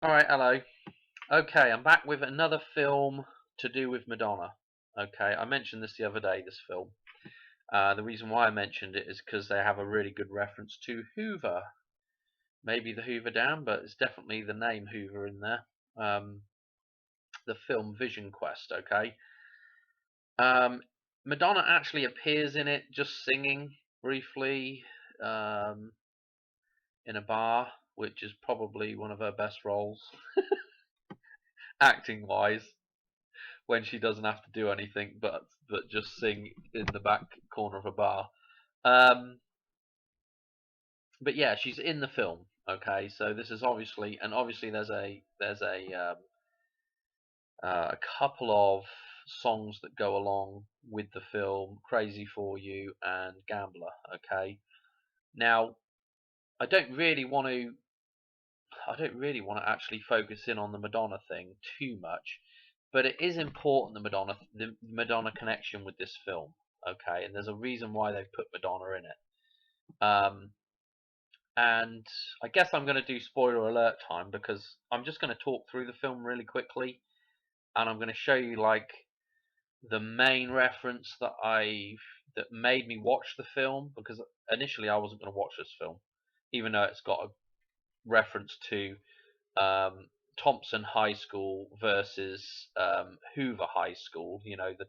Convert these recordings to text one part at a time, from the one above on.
Alright, hello. Okay, I'm back with another film to do with Madonna. Okay, I mentioned this the other day, this film. The reason why I mentioned it is because they have a really good reference to Hoover. Maybe the Hoover Dam, but it's definitely the name Hoover in there. Um, the film Vision Quest, okay? Um, Madonna actually appears in it just singing briefly um, in a bar, which is probably one of her best roles, acting wise. When she doesn't have to do anything but just sing in the back corner of a bar. Um, but yeah, she's in the film. Okay, so this is obviously there's a couple of songs that go along with the film, "Crazy for You" and "Gambler." Okay, now I don't really want to I don't really want to actually focus in on the Madonna thing too much, but it is important the Madonna connection with this film. Okay, and there's a reason why they've put Madonna in it. Um, and I guess I'm going to do spoiler alert time because I'm just going to talk through the film really quickly, and I'm going to show you like the main reference that made me watch the film, because initially I wasn't going to watch this film, even though it's got a reference to um, Thompson High School versus Hoover High School. You know, the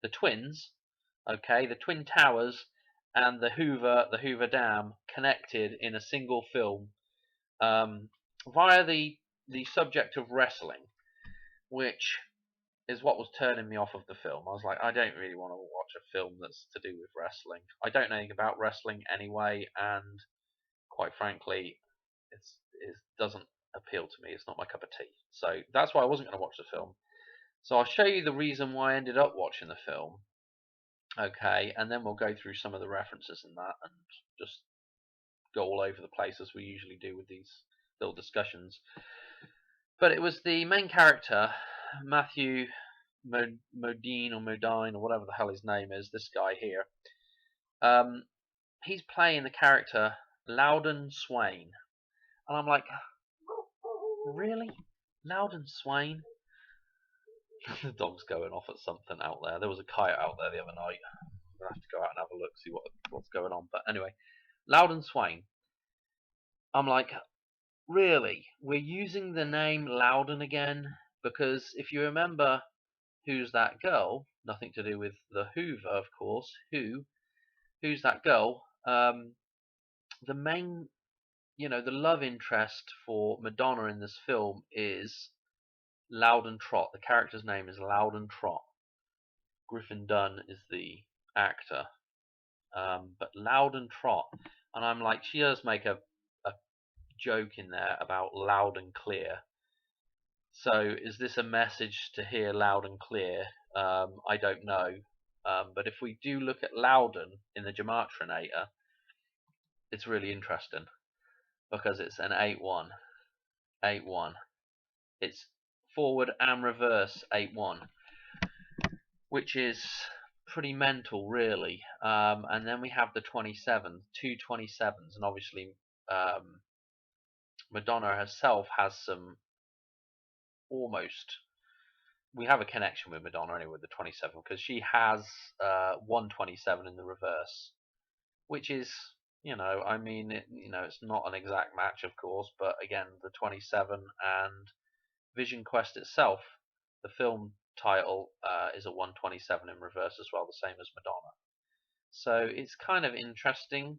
twins, okay, the twin towers, and the Hoover Dam connected in a single film um, via the subject of wrestling, which is what was turning me off of the film. I was like, I don't really want to watch a film that's to do with wrestling. I don't know anything about wrestling anyway, and quite frankly, it doesn't appeal to me. It's not my cup of tea. So that's why I wasn't going to watch the film. So I'll show you the reason why I ended up watching the film. Okay, and then we'll go through some of the references in that and just go all over the place as we usually do with these little discussions. But it was the main character, Matthew Modine or Modine or whatever the hell his name is, this guy here. Um, he's playing the character Loudon Swain. And I'm like, really? Loudon Swain? The dog's going off at something out there. There was a coyote out there the other night. I'm gonna have to go out and have a look, see what's going on. But anyway, Loudon Swain. I'm like, really? We're using the name Loudon again? Because if you remember Who's That Girl, nothing to do with the Hoover, of course. Who's That Girl? The main, the love interest for Madonna in this film is Loudon Trott. The character's name is Loudon Trott. Griffin Dunn is the actor, but Loudon Trott. And I'm like, she does make a joke in there about loud and clear. So is this a message to hear loud and clear? I don't know. But if we do look at Loudon in the Gematrinator, it's really interesting because it's an 8-1. 8-1. It's forward and reverse 8-1, which is pretty mental, really. And then we have the 27, two 27s, and obviously um, Madonna herself has some almost. We have a connection with Madonna anyway with the 27 because she has 127 in the reverse, which is, I mean, it's not an exact match, of course, but again, the 27 and Vision Quest itself, the film title, is a 127 in reverse as well, the same as Madonna. So it's kind of interesting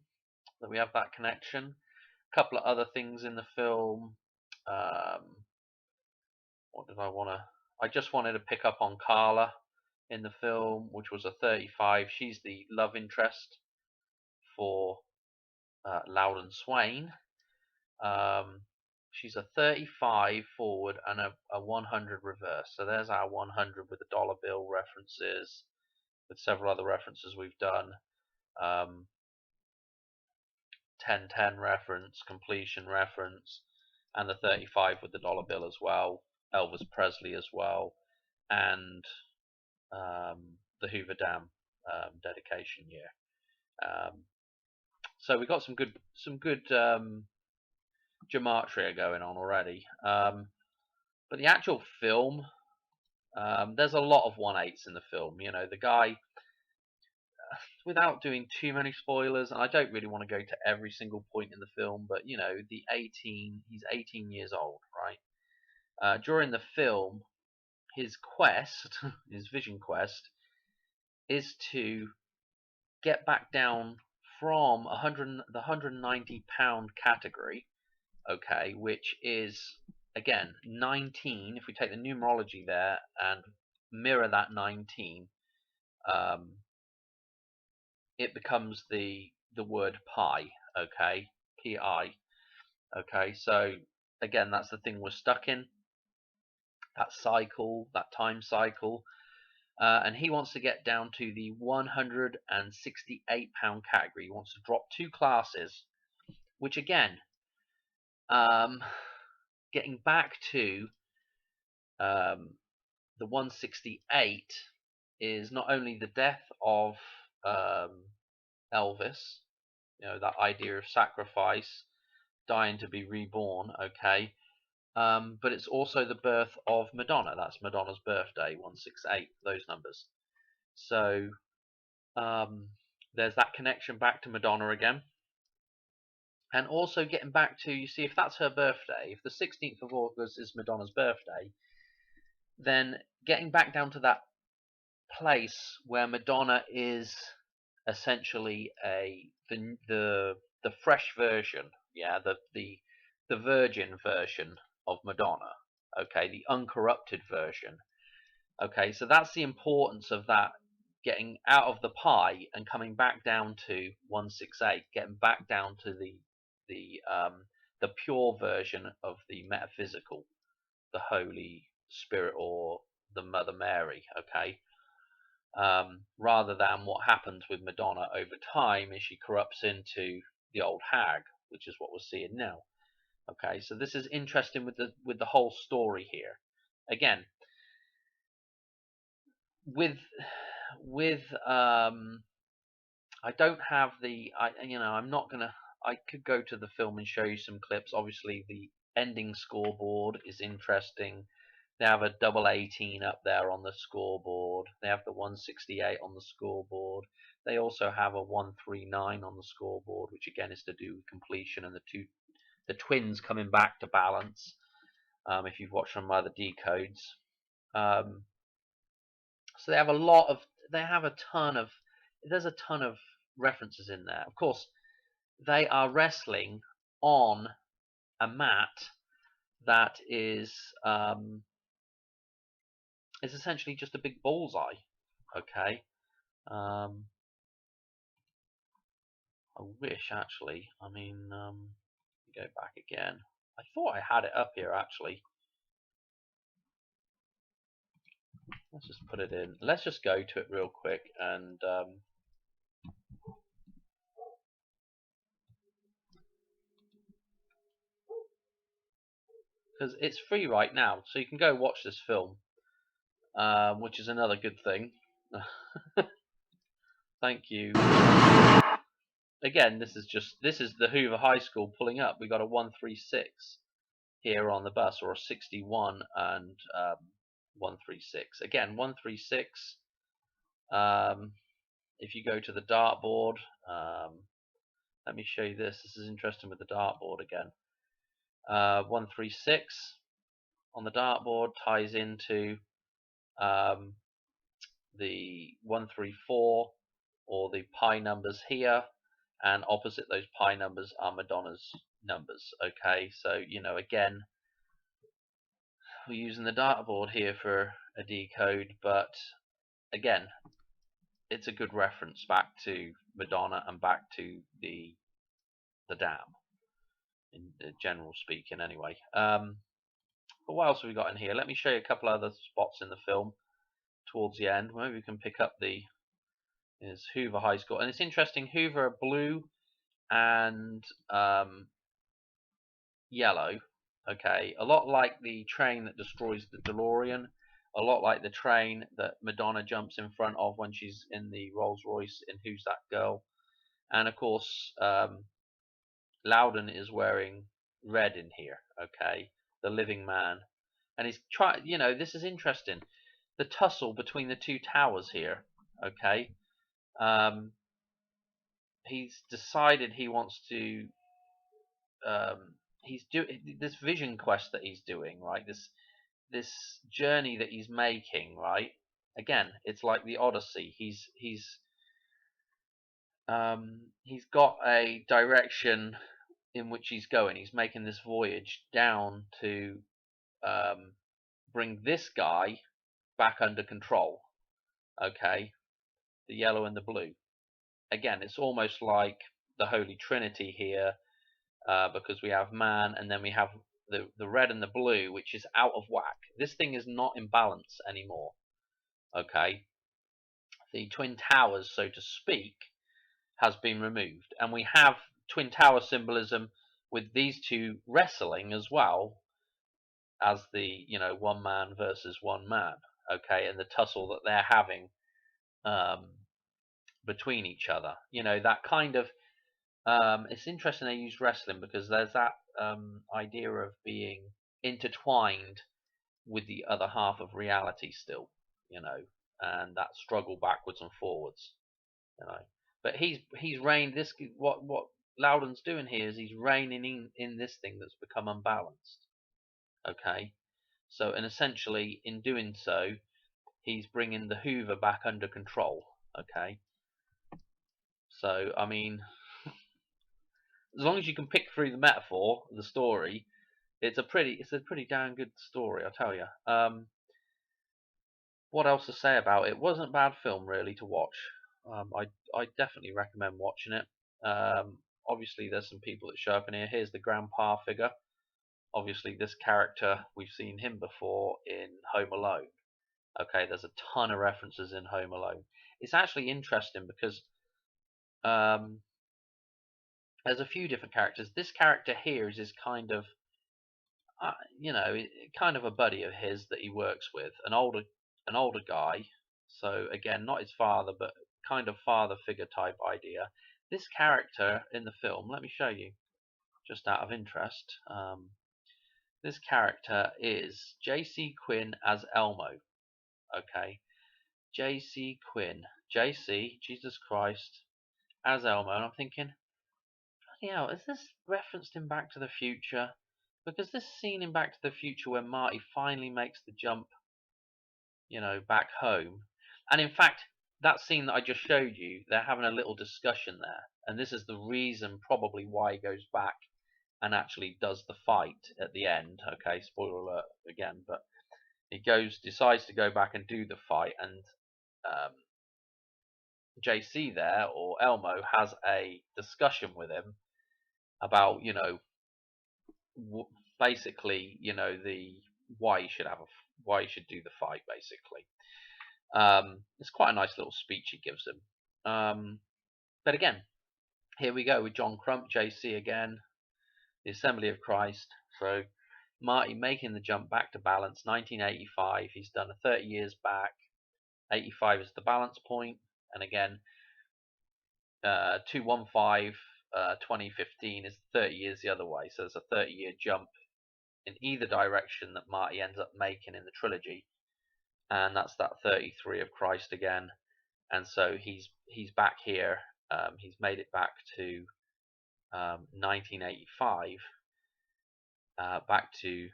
that we have that connection. A couple of other things in the film. Um, what did I want to? I just wanted to pick up on Carla in the film, which was a 35. She's the love interest for Loudon Swain. Um, she's a 35 forward and a 100 reverse. So there's our 100 with the dollar bill references, with several other references we've done. 10-10 reference, completion reference, and the 35 with the dollar bill as well. Elvis Presley as well, and the Hoover Dam dedication year. So we got some good gematria going on already. But the actual film, there's a lot of 1/8s in the film. You know, the guy, without doing too many spoilers, and I don't really want to go to every single point in the film, but you know, he's 18 years old, right? During the film, his quest, his vision quest, is to get back down from 100, the 190-pound category, okay, which is again 19. If we take the numerology there and mirror that 19, um, it becomes the word pi, okay, pi, okay. So again, that's the thing we're stuck in, that cycle, that time cycle. And he wants to get down to the 168-pound category. He wants to drop 2 classes, which again, um, getting back to the 168 is not only the death of Elvis, you know, that idea of sacrifice, dying to be reborn, okay, but it's also the birth of Madonna. That's Madonna's birthday, 168, those numbers. So there's that connection back to Madonna again. And also getting back to, you see, if that's her birthday, if the 16th of August is Madonna's birthday, then getting back down to that place where Madonna is essentially the fresh version, yeah, the virgin version of Madonna, okay, the uncorrupted version. Okay, so that's the importance of that, getting out of the pi and coming back down to 168, getting back down to the um, the pure version of the metaphysical, the Holy Spirit or the Mother Mary. Okay, rather than what happens with Madonna over time is she corrupts into the old hag, which is what we're seeing now. Okay, so this is interesting with the whole story here. Again, with I don't have I'm not gonna. I could go to the film and show you some clips. Obviously, the ending scoreboard is interesting. They have a double 18 up there on the scoreboard. They have the 168 on the scoreboard. They also have a 139 on the scoreboard, which again is to do with completion and the twins coming back to balance. If you've watched some other decodes, so they have a ton of, there's a ton of references in there. Of course, they are wrestling on a mat that is essentially just a big bullseye. Okay. I wish actually. I mean, go back again. I thought I had it up here actually. Let's just put it in. Let's just go to it real quick and because it's free right now, so you can go watch this film, which is another good thing. Thank you. Again, this is the Hoover High School pulling up. We got a 136 here on the bus, or a 61 and 136. Again, 136. If you go to the dartboard, let me show you this. This is interesting with the dartboard again. 136 on the dartboard ties into the 134 or the pi numbers here, and opposite those pi numbers are Madonna's numbers. Okay, so again, we're using the dartboard here for a decode, but again, it's a good reference back to Madonna and back to the dam, in general speaking anyway. But what else have we got in here? Let me show you a couple other spots in the film towards the end. Maybe we can pick up is Hoover High School. And it's interesting, Hoover blue and yellow. Okay, a lot like the train that destroys the DeLorean, a lot like the train that Madonna jumps in front of when she's in the Rolls Royce in Who's That Girl. And of course, Loudon is wearing red in here, okay, the living man, and he's trying. This is interesting. The tussle between the two towers here, okay. Um, he's decided he wants to. He's doing this vision quest that he's doing, right? This journey that he's making, right? Again, it's like the Odyssey. He's got a direction in which he's going. He's making this voyage down to um, bring this guy back under control. Okay, the yellow and the blue. Again, it's almost like the Holy Trinity here, because we have man and then we have the red and the blue, which is out of whack. This thing is not in balance anymore. Okay, the twin towers, so to speak, has been removed, and we have twin tower symbolism with these two wrestling as well as the one man versus one man. Okay, and the tussle that they're having um, between each other. That kind of it's interesting they use wrestling because there's that idea of being intertwined with the other half of reality still, and that struggle backwards and forwards, you know. But he's reigned this. What Loudon's doing here is he's reining in this thing that's become unbalanced. Okay, so and essentially in doing so, he's bringing the Hoover back under control. Okay, so I mean, as long as you can pick through the metaphor, the story, it's a pretty damn good story, I'll tell you. What else to say about it? It wasn't a bad film really to watch. I definitely recommend watching it. Obviously, there's some people that show up in here. Here's the grandpa figure. Obviously, this character, we've seen him before in Home Alone. Okay, there's a ton of references in Home Alone. It's actually interesting because there's a few different characters. This character here is his kind of, kind of a buddy of his that he works with, an older guy. So again, not his father, but kind of father figure type idea. This character in the film, let me show you, just out of interest. This character is J.C. Quinn as Elmo. Okay, J.C. Quinn, J.C. Jesus Christ as Elmo, and I'm thinking, bloody hell, is this referenced in Back to the Future? Because this scene in Back to the Future where Marty finally makes the jump, back home, and in fact, that scene that I just showed you, they're having a little discussion there, and this is the reason probably why he goes back and actually does the fight at the end. Okay, spoiler alert again, but he decides to go back and do the fight, and um, JC there, or Elmo, has a discussion with him about, basically, the why you should why you should do the fight, basically. It's quite a nice little speech he gives him. But again, here we go with John Crump, JC again, the Assembly of Christ. So Marty making the jump back to balance, 1985. He's done a 30 years back. 85 is the balance point, and again, 215, 2015 is 30 years the other way. So there's a 30-year jump in either direction that Marty ends up making in the trilogy, and that's that 33 of Christ again. And so he's back here. He's made it back to 1985, back to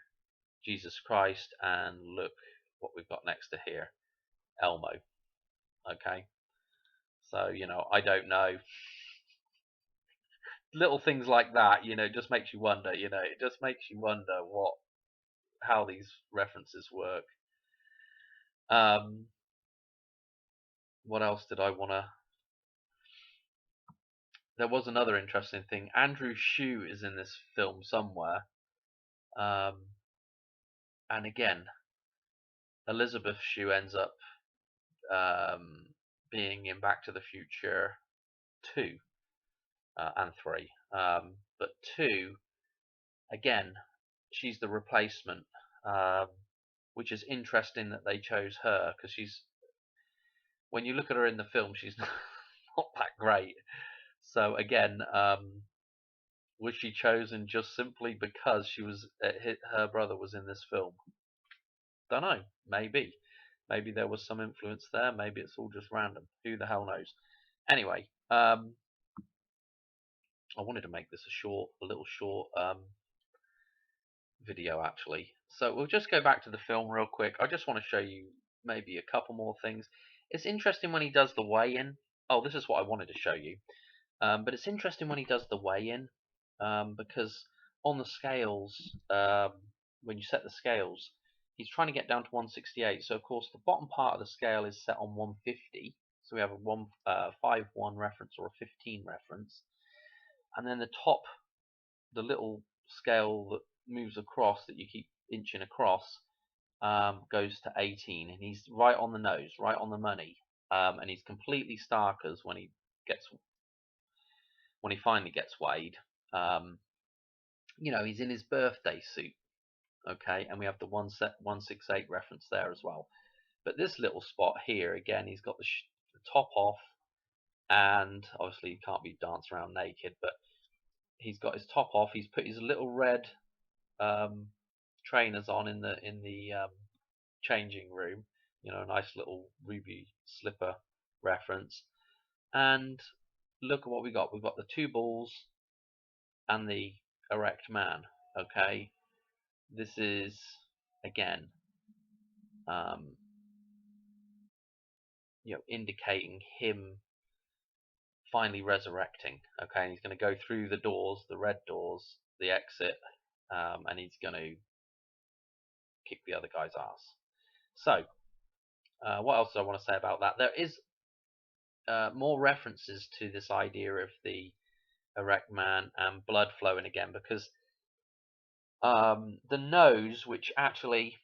Jesus Christ, and look what we've got next to here, Elmo. Okay, so I don't know, little things like that, just makes you wonder. It just makes you wonder how these references work. What else did I want to? There was another interesting thing. Andrew Shue is in this film somewhere, and again, Elizabeth Shue ends up being in Back to the Future 2 and 3. But 2, again, she's the replacement, which is interesting that they chose her because when you look at her in the film, she's not that great. So again, Was she chosen just simply because her brother was in this film? Don't know. Maybe. Maybe there was some influence there. Maybe it's all just random. Who the hell knows? Anyway, I wanted to make this a little short video actually. So we'll just go back to the film real quick. I just want to show you maybe a couple more things. It's interesting when he does the weigh-in. Oh, this is what I wanted to show you. But it's interesting when he does the weigh-in because on the scales, when you set the scales, he's trying to get down to 168. So of course the bottom part of the scale is set on 150. So we have a 5-1 reference or a 15 reference, and then the top, the little scale that moves across that you keep inching across, goes to 18, and he's right on the nose, right on the money, and he's completely starkers when he finally gets weighed. He's in his birthday suit, okay, and we have the 168 reference there as well. But this little spot here, again, he's got the top off, and obviously he can't be dancing around naked, but he's got his top off. He's put his little red trainers on in the changing room. A nice little ruby slipper reference. And look at what we got. We've got the two bulls and the erect man. Okay, this is again, indicating him finally resurrecting. Okay, and he's going to go through the doors, the red doors, the exit, and he's going to kick the other guy's ass. So, what else do I want to say about that? There is more references to this idea of the erect man and blood flowing again, because the nose, which actually,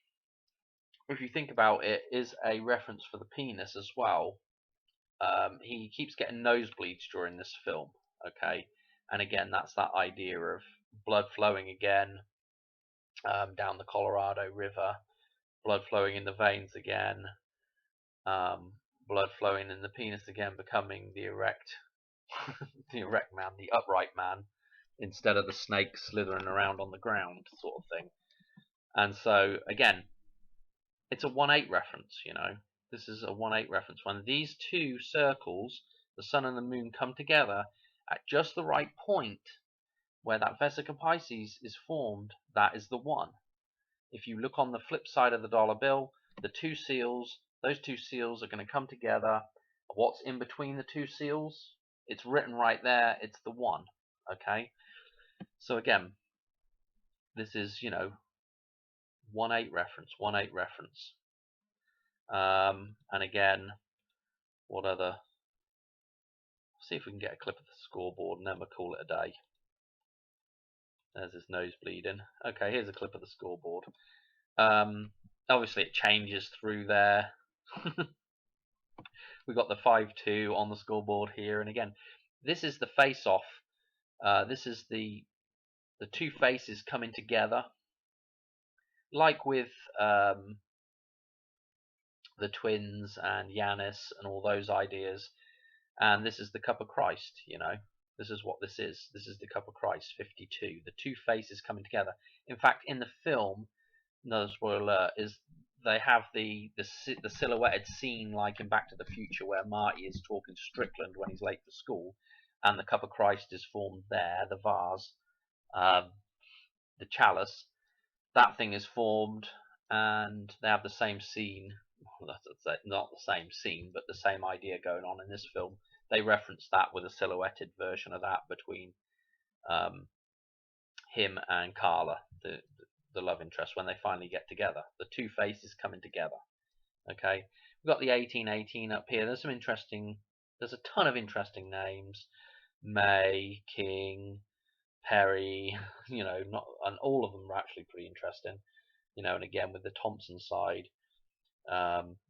if you think about it, is a reference for the penis as well. He keeps getting nosebleeds during this film, okay, and again, that's that idea of blood flowing again down the Colorado River, blood flowing in the veins again, blood flowing in the penis again, becoming the erect, the erect man, the upright man, instead of the snake slithering around on the ground sort of thing. And so again, it's a 1/8 reference. This is a 1/8 reference. When these two circles, the sun and the moon, come together at just the right point where that Vesica Pisces is formed, that is the one. If you look on the flip side of the dollar bill, the two seals, those two seals are going to come together. What's in between the two seals? It's written right there. It's the one. Okay. So again, this is 1/8 reference, 1/8 reference. And again, what other? See if we can get a clip of the scoreboard and then we'll call it a day. There's his nose bleeding. Okay, here's a clip of the scoreboard. Obviously it changes through there. We've got the 5-2 on the scoreboard here, and again, this is the face-off. This is the two faces coming together, like with the twins and Yanis and all those ideas. And this is the Cup of Christ. This is what this is. This is the Cup of Christ, 52. The two faces coming together. In fact, in the film, another spoiler alert, is they have the silhouetted scene like in Back to the Future where Marty is talking to Strickland when he's late for school, and the Cup of Christ is formed there, the vase, the chalice. That thing is formed, and they have the same scene. Not the same scene, but the same idea going on in this film. They reference that with a silhouetted version of that between him and Carla, the love interest, when they finally get together. The two faces coming together. Okay, we've got the 1818 up here. There's a ton of interesting names. May, King, Perry, and all of them are actually pretty interesting. And again with the Thompson side,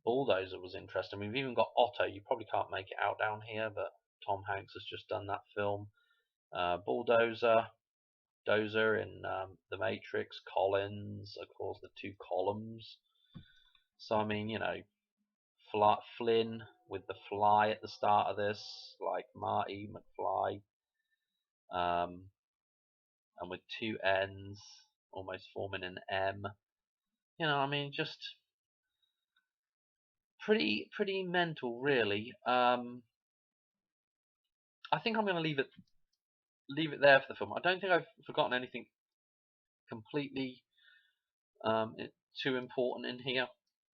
Bulldozer was interesting. We've even got Otto. You probably can't make it out down here, but Tom Hanks has just done that film. Bulldozer, Dozer in The Matrix, Collins, of course, the two columns. So I mean, Flynn with the fly at the start of this, like Marty McFly. and with two N's, almost forming an M. You know, I mean, just pretty mental, really. I think I'm going to leave it there for the film. I don't think I've forgotten anything completely too important in here.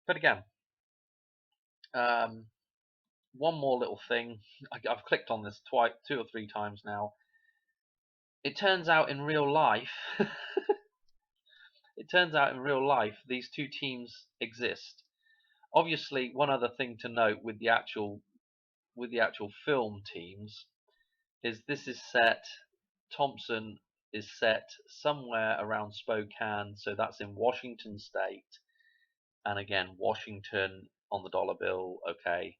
But again, um, one more little thing. I've clicked on this twice, 2 or 3 times now. It turns out in real life, these two teams exist. Obviously, one other thing to note with the actual film teams is this is set. Thompson is set somewhere around Spokane, so that's in Washington State. And again, Washington on the dollar bill. Okay,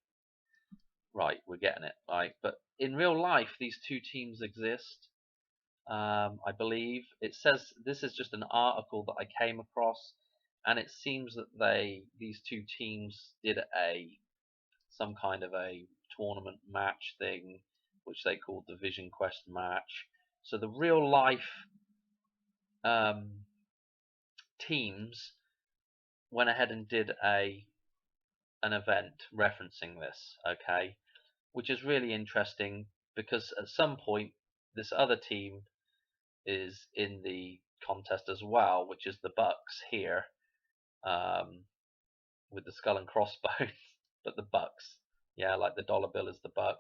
right, we're getting it, right? But in real life, these two teams exist. I believe it says this is just an article that I came across, and it seems that these two teams did some kind of a tournament match thing, which they called the Vision Quest match. So the real life teams went ahead and did an event referencing this, okay, which is really interesting because at some point this other team is in the contest as well, which is the Bucks here, with the skull and crossbones, but the Bucks, yeah, like the dollar bill is the buck.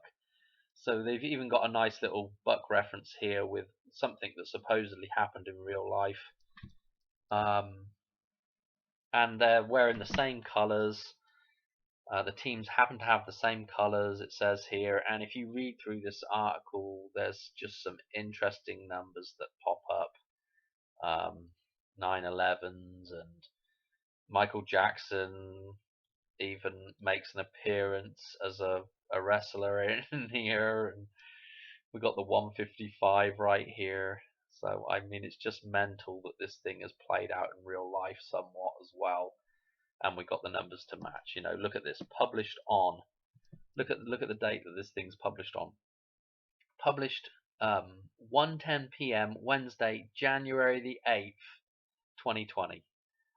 So they've even got a nice little buck reference here with something that supposedly happened in real life. And they're wearing the same colors. The teams happen to have the same colors, it says here. And if you read through this article, there's just some interesting numbers that pop up. 9/11s, and Michael Jackson even makes an appearance as a wrestler in here, and we got the 155 right here. So I mean, it's just mental that this thing is played out in real life somewhat as well, and we got the numbers to match. You know, look at this, published on. Look at the date that this thing's published on. Published 1:10 p.m. Wednesday, January the 8th, 2020.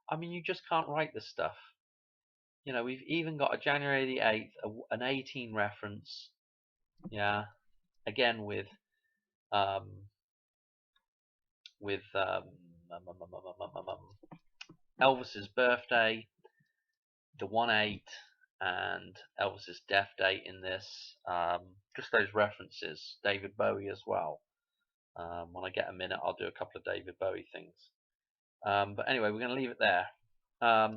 I mean, you just can't write this stuff. You know, we've even got a January the 8th, an 18 reference. Yeah, again with Elvis's birthday, the 1/8, and Elvis's death date in this. Just those references. David Bowie as well. When I get a minute, I'll do a couple of David Bowie things. But anyway, we're going to leave it there. I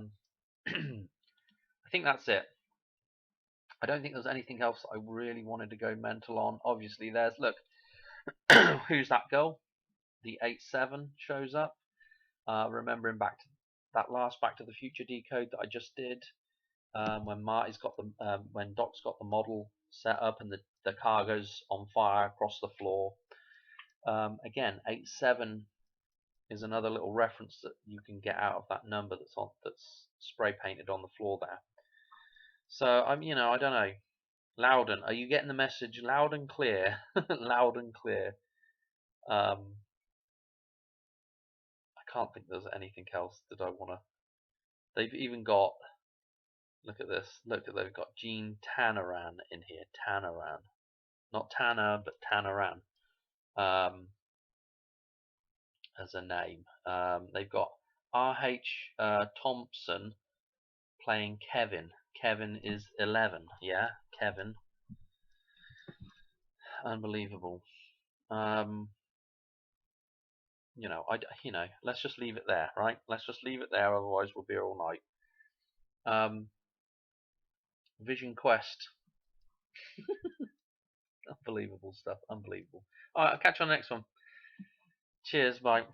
think that's it. I don't think there's anything else I really wanted to go mental on. Obviously, look, who's that girl? The 8/7 shows up. Remembering back to that last Back to the Future decode that I just did, when Marty's got when Doc's got the model set up and the car goes on fire across the floor. Again, 8/7 is another little reference that you can get out of that number that's spray painted on the floor there. So I don't know. Loudon, are you getting the message loud and clear? Loud and clear. I can't think there's anything else that I want to. They've even got. Look at this. Look at they've got Gene Tanneran in here. Tanneran, not Tanner, but Tanneran. As a name. They've got R.H. Thompson playing Kevin. Kevin is 11. Yeah, Kevin. Unbelievable. Let's just leave it there, right? Let's just leave it there, otherwise we'll be here all night. Vision Quest. Unbelievable stuff. Unbelievable. Alright, I'll catch you on the next one. Cheers, bye.